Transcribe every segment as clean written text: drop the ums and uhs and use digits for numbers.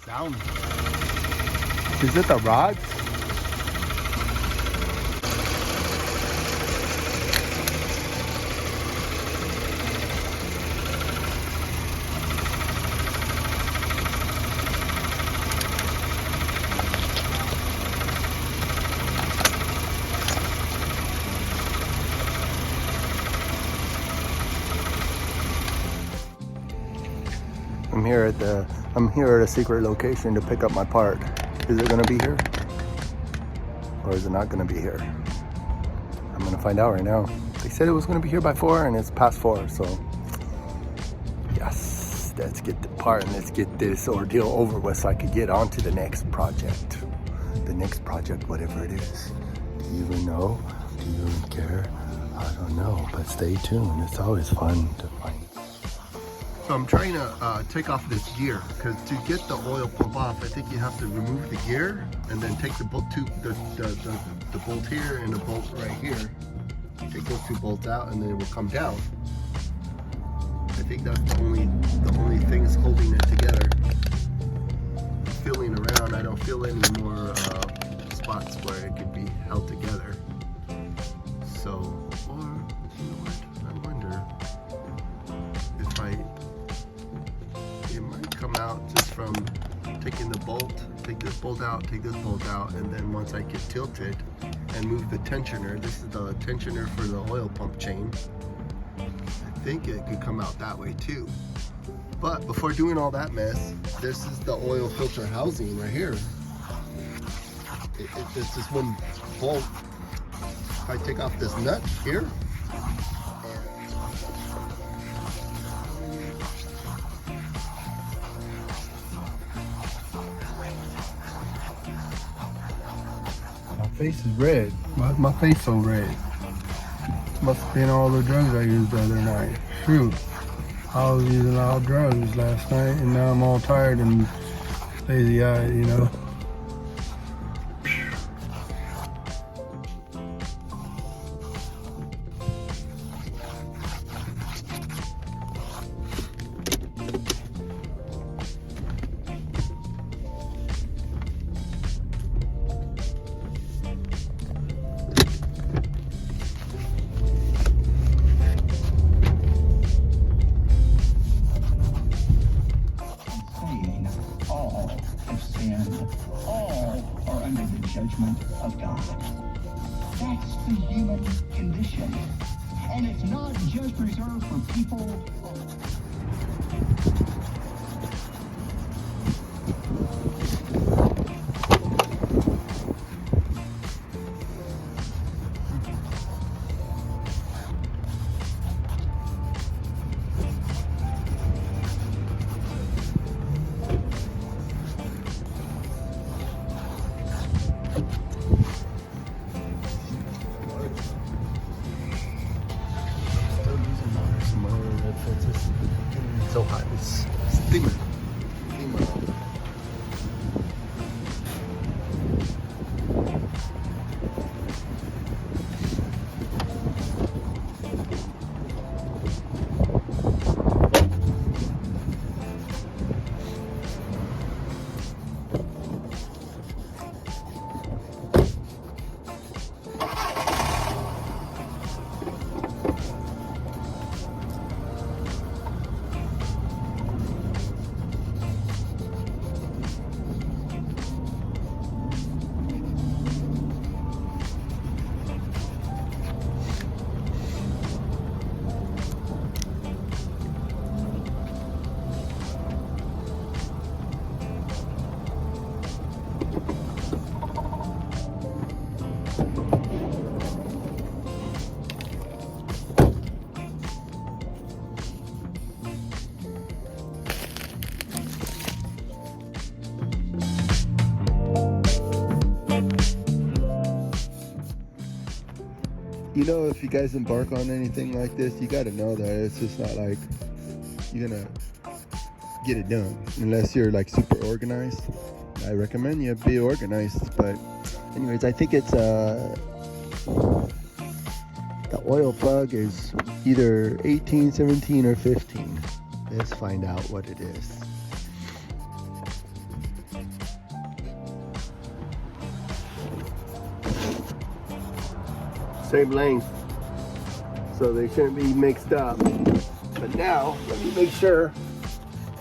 Down. Is it the rods? I'm here at a secret location to pick up my part. Is it gonna be here? Or is it not gonna be here? I'm gonna find out right now. They said it was gonna be here by 4 and it's past 4, so yes, let's get the part and let's get this ordeal over with so I can get on to the next project. The next project, whatever it is. Do you even know? Do you even care? I don't know, but stay tuned. It's always fun to find. So I'm trying to take off this gear because to get the oil pump off, I think you have to remove the gear and then take the bolt the bolt here and the bolt right here. Take those 2 bolts out and then it will come down. I think that's the only things holding it together. Feeling around, I don't feel any more spots where it could be held together. So, or you know what? I wonder if it might come out just from taking the bolt, take this bolt out, take this bolt out, and then once I get tilted and move the tensioner, this is the tensioner for the oil pump chain, I think it could come out that way too. But before doing all that mess, this is the oil filter housing right here. It's just one bolt. If I take off this nut here, face is red. Why is my face so red? Must have been all the drugs I used the other night. Shoot. I was using all drugs last night and now I'm all tired and lazy-eyed, you know. Judgment of God. That's the human condition. And it's not just reserved for people. So hot, it's steaming. You know, if you guys embark on anything like this, you got to know that it's just not like you're gonna get it done unless you're like super organized. I recommend you be organized, but anyways, I think it's the oil plug is either 18, 17, or 15. Let's find out what it is. same length, so they shouldn't be mixed up. But now, let me make sure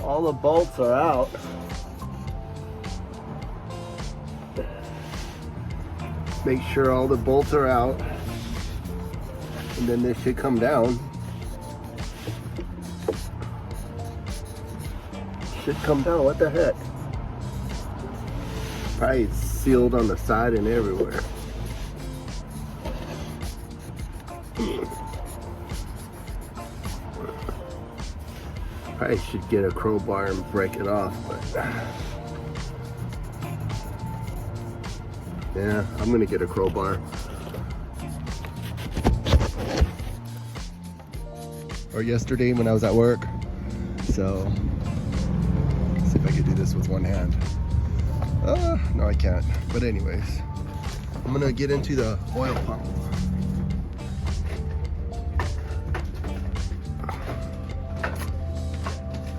all the bolts are out. Make sure all the bolts are out, and then this should come down. Should come down. What the heck? Probably sealed on the side and everywhere. Probably should get a crowbar and break it off, but yeah, I'm gonna get a crowbar. Or yesterday when I was at work, so let's see if I can do this with one hand. No, I can't. But anyways, I'm gonna get into the oil pump.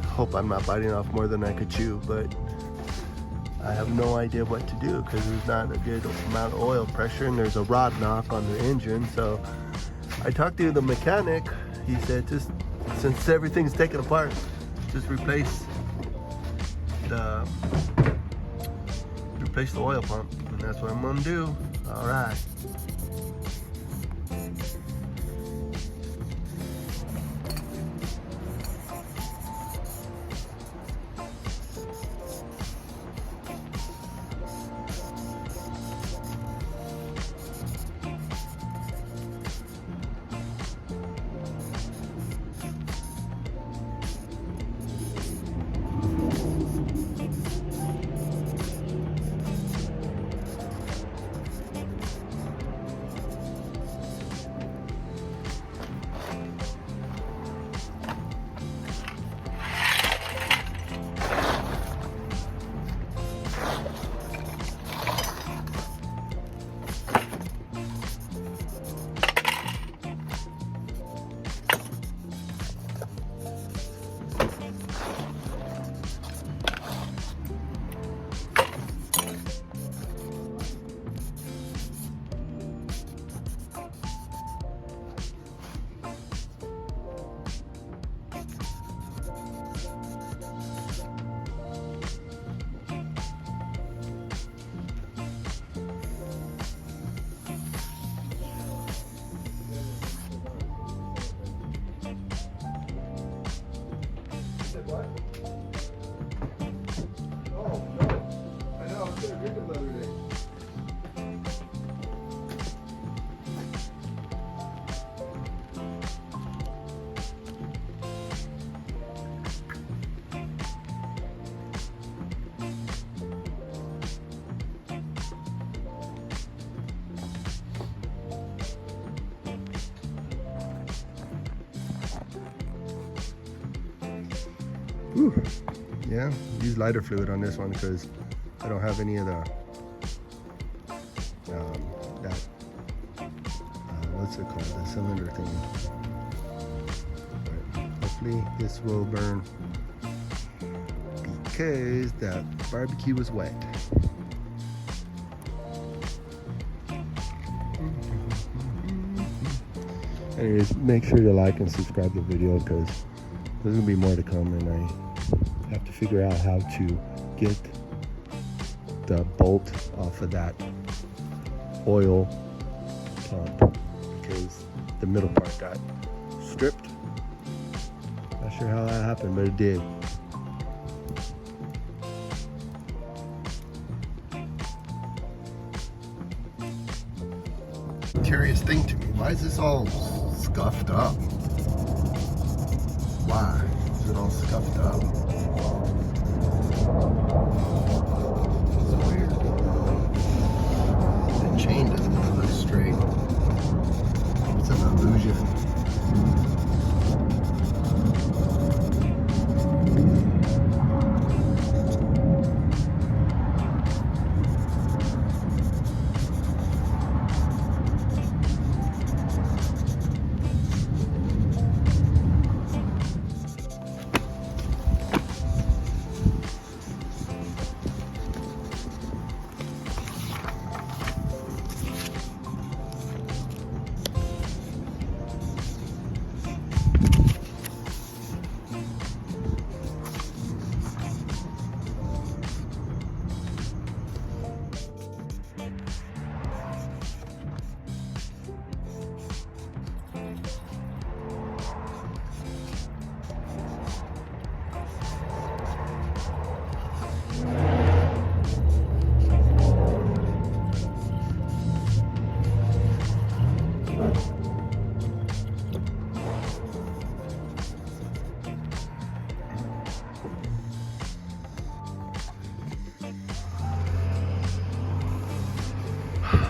Hope I'm not biting off more than I could chew, but I have no idea what to do because there's not a good amount of oil pressure and there's a rod knock on the engine. So I talked to the mechanic. He said, just since everything's taken apart, just replace the oil pump, and that's what I'm gonna do. All right. What? Oh, no. I know, I was going to drink it the other day. Whew. Yeah, use lighter fluid on this one because I don't have any of the what's it called, the cylinder thing. But hopefully this will burn because that barbecue was wet. Anyways, make sure to like and subscribe to the video because there's gonna be more to come, and I have to figure out how to get the bolt off of that oil pump because the middle part got stripped. Not sure how that happened, but it did. Curious thing to me, why is this all scuffed up? Why is it all scuffed up? It's weird. The chain doesn't look straight. It's an illusion.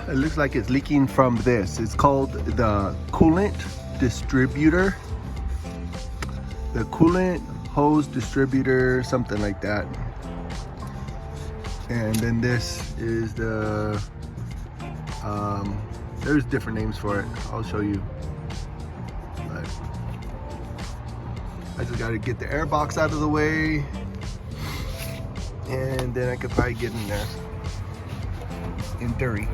It looks like it's leaking from this. It's called the coolant distributor. The coolant hose distributor, something like that. And then this is the, there's different names for it. I'll show you. But I just gotta get the air box out of the way, and then I could probably get in there in theory.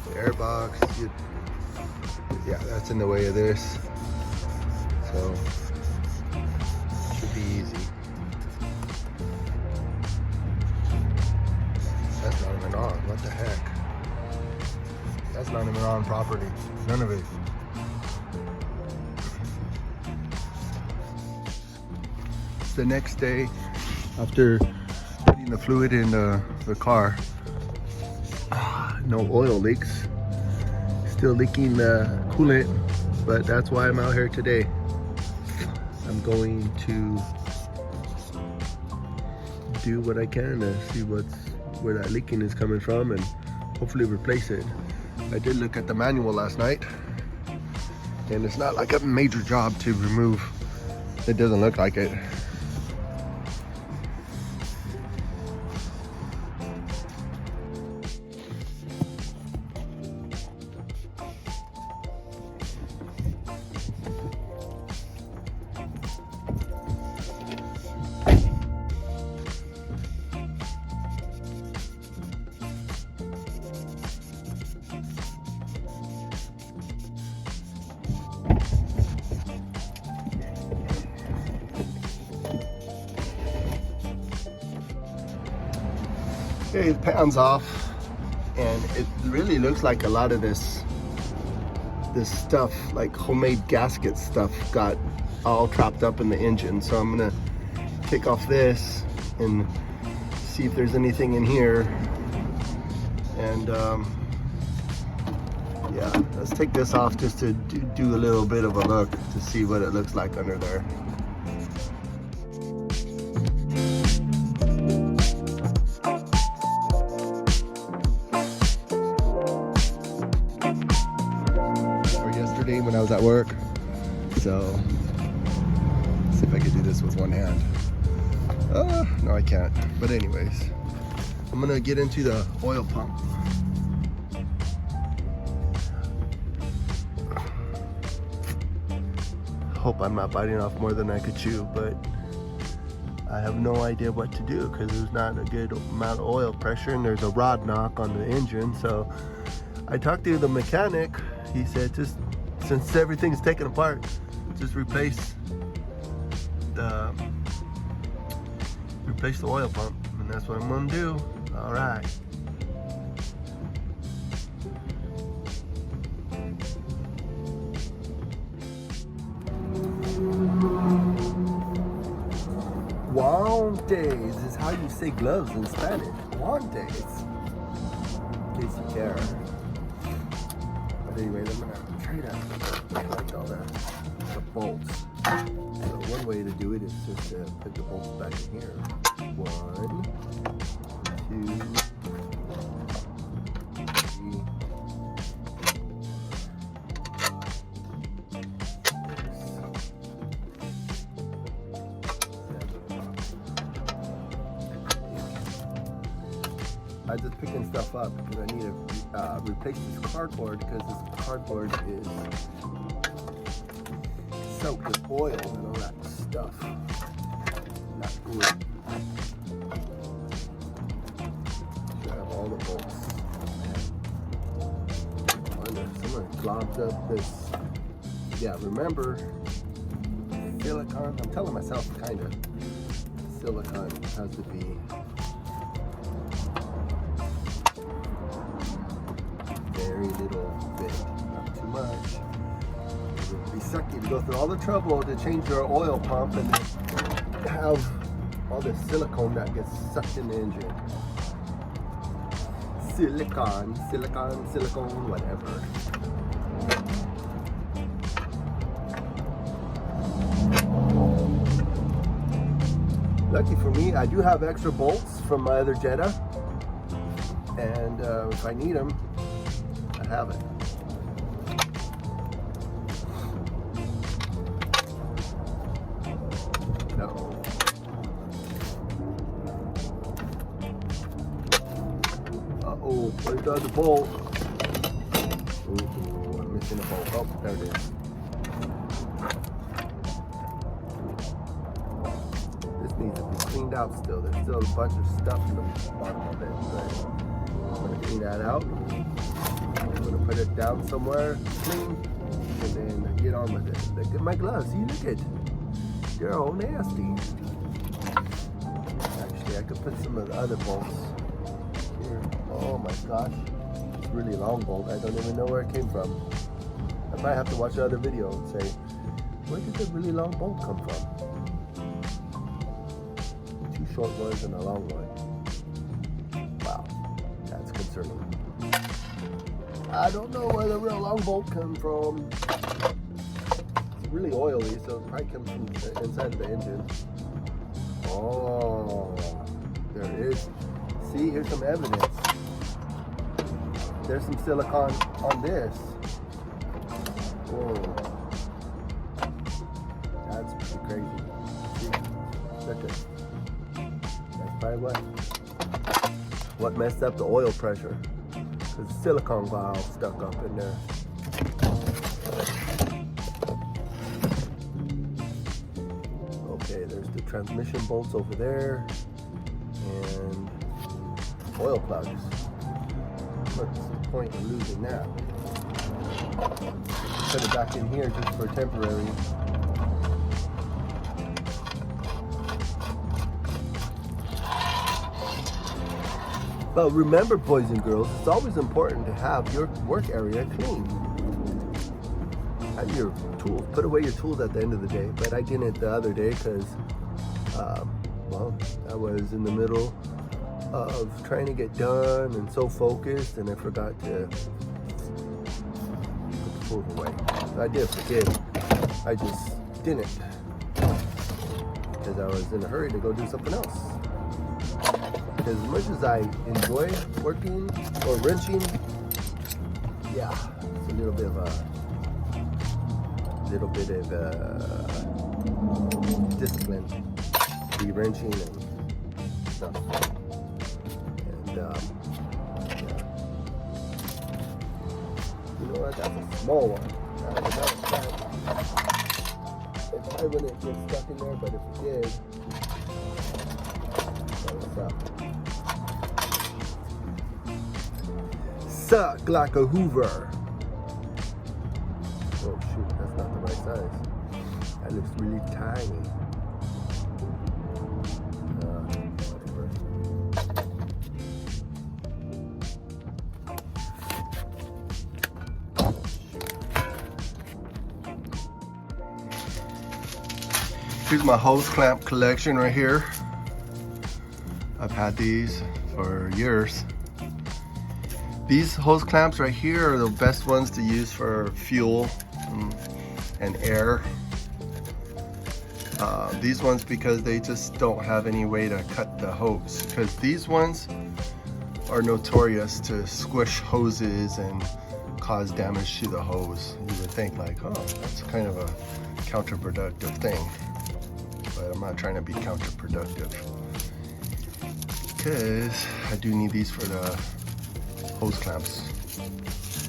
The air box, yeah, that's in the way of this, so should be easy. That's not even on. What the heck? That's not even on properly. None of it. The next day, after putting the fluid in the car, no oil leaks. Still leaking the coolant, but that's why I'm out here today. I'm going to do what I can to see where that leaking is coming from and hopefully replace it. I did look at the manual last night, and it's not like a major job to remove. It doesn't look like it. Okay, the pan's off, and it really looks like a lot of this stuff, like homemade gasket stuff, got all trapped up in the engine. So I'm gonna take off this and see if there's anything in here. And yeah, let's take this off just to do a little bit of a look to see what it looks like under there. When I was at work, so let's see if I can do this with one hand. No, I can't. But anyways, I'm gonna get into the oil pump. Hope I'm not biting off more than I could chew, but I have no idea what to do because there's not a good amount of oil pressure and there's a rod knock on the engine. So I talked to the mechanic. He said, just since everything's taken apart, just replace the oil pump, and that's what I'm gonna do. All right. Guantes is how you say gloves in Spanish. Guantes, in case you care. But anyway, I'm gonna try to collect all the bolts. So one way to do it is just to put the bolts back in here. 1, 2, 3. I'm just picking stuff up because I need to replace this cardboard because this cardboard is soaked with oil and all that stuff. Not good. Should have all the bolts. Someone globbed up this. Yeah, remember, silicone. I'm telling myself kind of. Silicone has to be very little bit, not too much. It would be sucky to go through all the trouble to change your oil pump and have all this silicone that gets sucked in the engine. Silicone, whatever. lucky for me, I do have extra bolts from my other Jetta, and if I need them, I have it. No. Uh-oh, where's the other bolt? Ooh, I'm missing a bolt. Oh, there it is. This needs to be cleaned out still. There's still a bunch of stuff in the bottom of it. But I'm gonna clean that out. I'm gonna put it down somewhere clean, and then get on with it. Look at my gloves. See, look at. They're all nasty. Actually, I could put some of the other bolts here. Oh my gosh. It's a really long bolt. I don't even know where it came from. I might have to watch another video and say, where did the really long bolt come from? Two short ones and a long one. Wow, that's concerning. I don't know where the real long bolt came from. Really oily, so it probably comes from the inside of the engine. Oh, there it is. See, here's some evidence. There's some silicone on this. Whoa, that's pretty crazy. See, look at it. That's probably what messed up the oil pressure. Because the silicone valve stuck up in there. Okay, there's the transmission bolts over there, and oil plugs. What's the point of losing that? Put it back in here just for temporary. But remember, boys and girls, it's always important to have your work area clean. Have your tools, put away your tools at the end of the day, but I didn't the other day because, well, I was in the middle of trying to get done and so focused, and I forgot to put the tools away. So I did forget, I just didn't, because I was in a hurry to go do something else. Because as much as I enjoy working or wrenching, yeah, it's a little bit of discipline, be wrenching and stuff. And yeah. You know what? That's a small one. It probably wouldn't get stuck in there, but if it did, that would suck. Suck like a Hoover. Oh shoot, that's not the right size. That looks really tiny. Whatever. Here's my hose clamp collection right here. I've had these for years. These hose clamps right here are the best ones to use for fuel and air. These ones because they just don't have any way to cut the hose, because these ones are notorious to squish hoses and cause damage to the hose. You would think like, oh, that's kind of a counterproductive thing, but I'm not trying to be counterproductive, because I do need these for the hose clamps,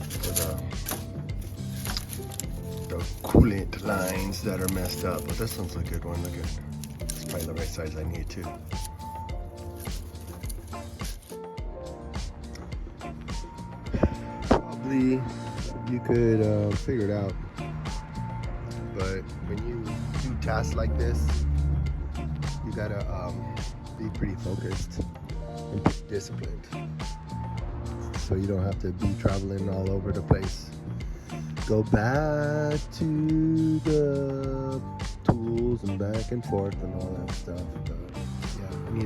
for the coolant lines that are messed up. But this one's a good one. Look at, it's probably the right size I need too. Probably you could figure it out, but when you do tasks like this, you gotta be pretty focused and disciplined, so you don't have to be traveling all over the place. Go back to the tools and back and forth and all that stuff. But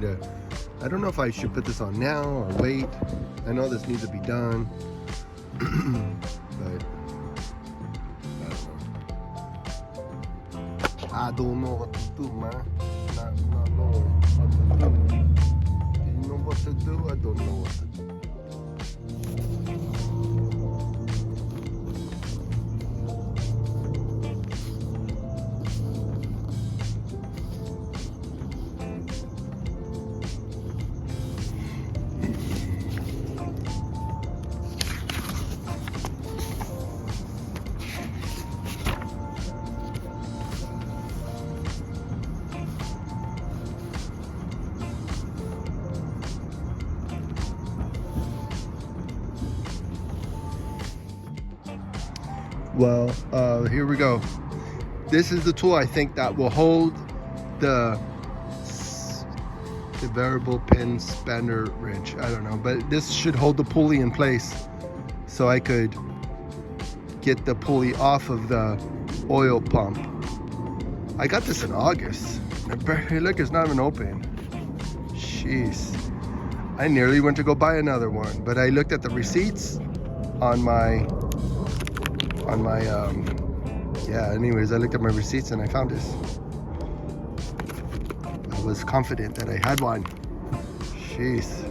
yeah, I don't know if I should put this on now or wait. I know this needs to be done, but I don't know what to do, man. not knowing what to do. Do you know what to do? I don't know what to do. Well, here we go. This is the tool I think that will hold the variable pin spanner wrench. I don't know, but this should hold the pulley in place so I could get the pulley off of the oil pump. I got this in August. Look, it's not even open. Jeez. I nearly went to go buy another one, but I looked at the receipts on my anyways, I looked at my receipts and I found this. I was confident that I had one. Jeez.